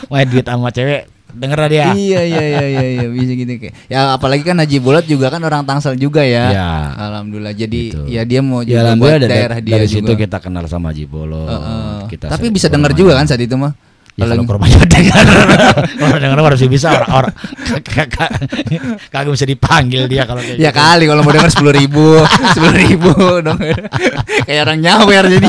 Wah, duit sama cewek denger dia. Iya, bisa gitu kayak. Ya apalagi kan Haji Bolot juga kan orang Tangsel juga ya. Iya. Alhamdulillah. Jadi Gitu. ya dia mau Ya juga buat alhamdulillah daerah dia dari juga. situ kita kenal sama Haji Bolot. Kita Tapi sering bisa ke denger rumahnya. juga kan saat itu mah. Ya kalau ke rumahnya dengar. Kalau denger harus bisa orang kagak bisa dipanggil dia kalau kayak Ya gitu. kali kalau mau denger 10.000 10.000 dong. Kayak orang nyawer jadi.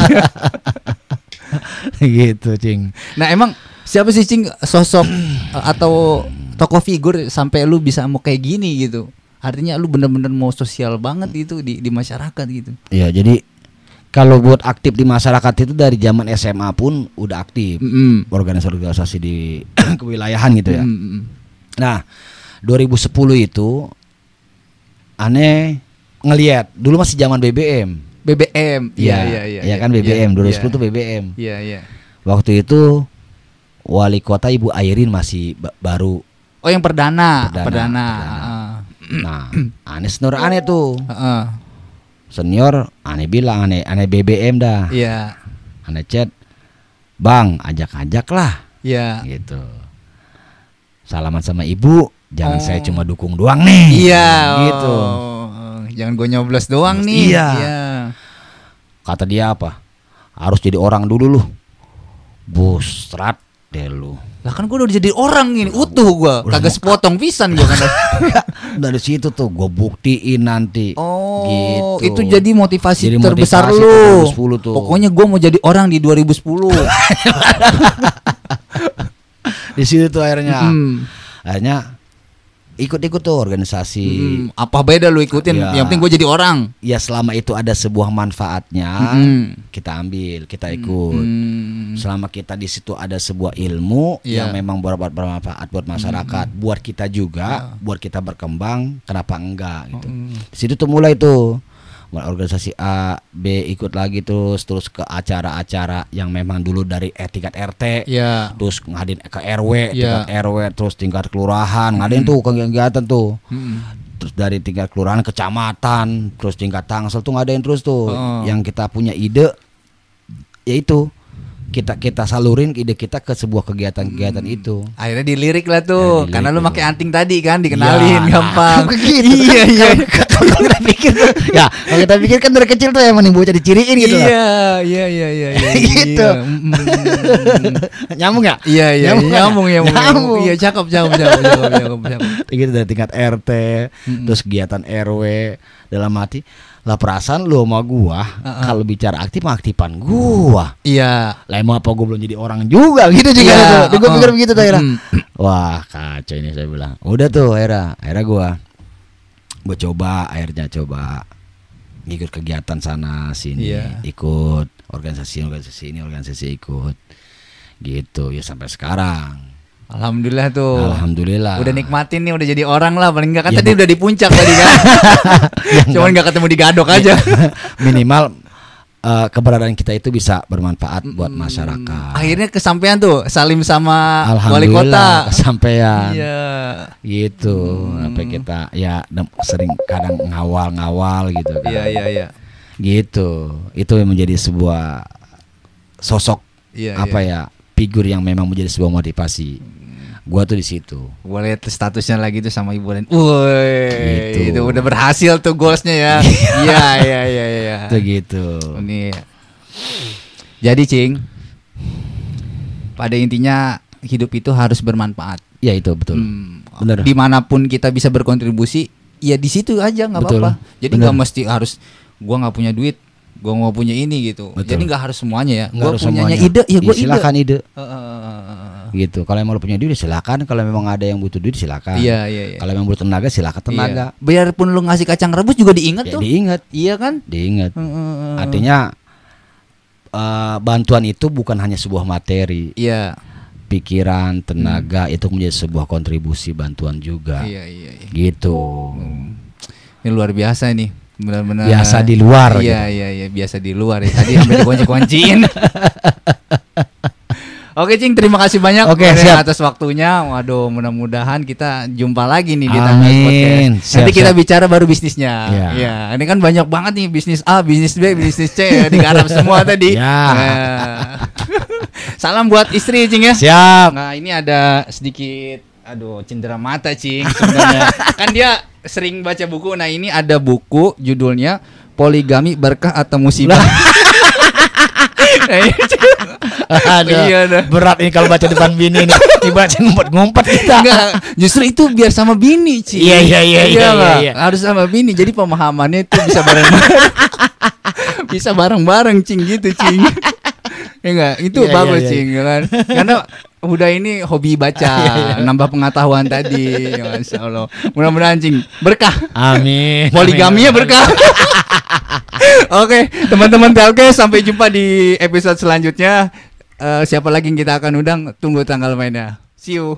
Gitu, Cing. Nah emang siapa sih Cing sosok atau tokoh figur sampai lu bisa mau kayak gini gitu? Artinya lu bener-bener mau sosial banget gitu di masyarakat gitu. Ya, jadi kalau buat aktif di masyarakat itu dari zaman SMA pun udah aktif. Organisasi di kewilayahan gitu ya. Nah, 2010 itu aneh ngelihat dulu masih zaman BBM. Iya. Ya kan BBM 2010 tuh BBM. Iya. Waktu itu wali kota Ibu Airin masih baru. Oh yang perdana. Nah, Anies Nur aneh tuh. Heeh. Senior aneh bilang aneh BBM dah. Iya. Aneh chat, "Bang, ajak-ajak lah." Iya. Gitu. Salaman sama ibu, jangan saya cuma dukung doang nih. Iya. Gitu. Jangan gue nyoblos doang nih. Iya. Kata dia apa? Harus jadi orang dulu lu. Busrat deh lu. Lah kan gue udah jadi orang ini utuh gue, kagak sepotong pisan gue kan. Dari situ tuh gue buktiin nanti. Oh, gitu. itu jadi motivasi Jadi terbesar motivasi lu. 2010 tuh. Pokoknya gue mau jadi orang di 2010. Di situ tuh akhirnya ikut-ikut tuh organisasi. Apa beda lu ikutin? Ya. Yang penting gue jadi orang. Ya selama itu ada sebuah manfaatnya, kita ambil, kita ikut. Selama kita di situ ada sebuah ilmu yang memang bermanfaat buat masyarakat, buat kita juga, buat kita berkembang, kenapa enggak gitu. Di situ tuh mulai tuh organisasi A, B ikut lagi terus ke acara-acara yang memang dulu dari tingkat RT, terus ngadain ke RW, tingkat RW, terus tingkat kelurahan, ngadain tuh kegiatan tuh. Terus dari tingkat kelurahan, kecamatan, terus tingkat Tangsel tuh ngadain terus tuh. Yang kita punya ide yaitu kita salurin ide kita ke sebuah kegiatan-kegiatan itu. Akhirnya dilirik lah tuh, Ya, karena lu dilirik pakai tuh. anting tadi kan, dikenalin Ya, gampang. Begitu. Iya. Kalau kita pikir tuh, ya kalau kita pikir kan dari kecil tuh emang nih bocah diciriin gitu lah. Iya. Gitu. Nyambung ya? Iya, nyambung. Nyambung. Iya, cakep. Gitu dari tingkat RT, terus kegiatan RW, dalam hati lah perasaan lu sama gua kalau bicara aktif mah aktifan gua. Iya. Lah emang apa gua belum jadi orang juga gitu juga tuh. Gua pikir begitu tuh akhirnya. Wah, kacau ini saya bilang. Udah tuh akhirnya gua coba ikut kegiatan sana sini, ikut organisasi ini ikut gitu ya sampai sekarang. Alhamdulillah tuh. Alhamdulillah. Udah nikmatin nih, udah jadi orang lah paling enggak kan Ya, tadi udah di puncak tadi kan. Cuman enggak ketemu di gadok aja. Minimal keberadaan kita itu bisa bermanfaat buat masyarakat. Akhirnya kesampaian tuh salim sama wali Alhamdulillah kota. kesampaian. Iya. Gitu. Sampai kita ya sering kadang ngawal gitu kan. Iya. Gitu. Itu yang menjadi sebuah sosok Iya. apa ya? figur yang memang menjadi sebuah motivasi. Gua tuh di situ. Gua lihat statusnya lagi tuh sama Ibu Len. Woi, Gitu. itu udah berhasil tuh goalsnya ya. Iya. Tuh gitu. Ini. Jadi Cing, pada intinya hidup itu harus bermanfaat. Ya itu betul. Bener. Dimanapun kita bisa berkontribusi, ya di situ aja nggak Betul. apa-apa. Jadi Bener. nggak mesti harus gua nggak punya duit, gua mau punya ini gitu. Betul. Jadi nggak harus semuanya ya. Nggak Gua harus punyanya semuanya. ide, ya gua ide. Silakan ide. Iya. Gitu. Kalau emang lu punya duit silakan, kalau memang ada yang butuh duit silakan. Iya. Kalau memang butuh tenaga silakan tenaga. Iya. Biarpun lu ngasih kacang rebus juga diingat Ya, tuh. diingat, Iya kan? diingat. Artinya bantuan itu bukan hanya sebuah materi, Iya. pikiran, tenaga itu menjadi sebuah kontribusi bantuan juga. Iya. Gitu. Ini luar biasa nih. Benar-benar Biasa di luar. Iya, biasa di luar ya. Tadi sampai dikunci-kunciin. Oke Cing, terima kasih banyak Oke, siap. atas waktunya. Waduh, mudah-mudahan kita jumpa lagi nih di Amin. Tanggal Podcast. Nanti kita Siap. bicara baru bisnisnya. Iya. Ya, ini kan banyak banget nih bisnis A, bisnis B, bisnis C ya, digarap semua tadi. Ya. Salam buat istri Cing ya. Siap. Nah, ini ada sedikit cendera mata Cing sebenarnya. Kan dia sering baca buku. Nah, ini ada buku judulnya Poligami Berkah atau Musibah. Iya, dah. Berat nih kalau baca depan bini nih. Dibaca ngumpet-ngumpet kita. Enggak, justru itu biar sama bini, Ci. Iya. Nggak? Harus sama bini. Jadi pemahamannya itu bisa bareng-bareng. Bisa bareng-bareng, Cing gitu, Cing. Ya enggak? Itu Iya, bagus, iya. Cing, kan? Karena udah ini hobi baca, nambah pengetahuan tadi. Masya Allah. Mudah-mudahan, Cing, berkah. Amin. Poligaminya berkah. Oke, teman-teman TLK, sampai jumpa di episode selanjutnya. Siapa lagi yang kita akan undang? Tunggu tanggal mainnya. See you.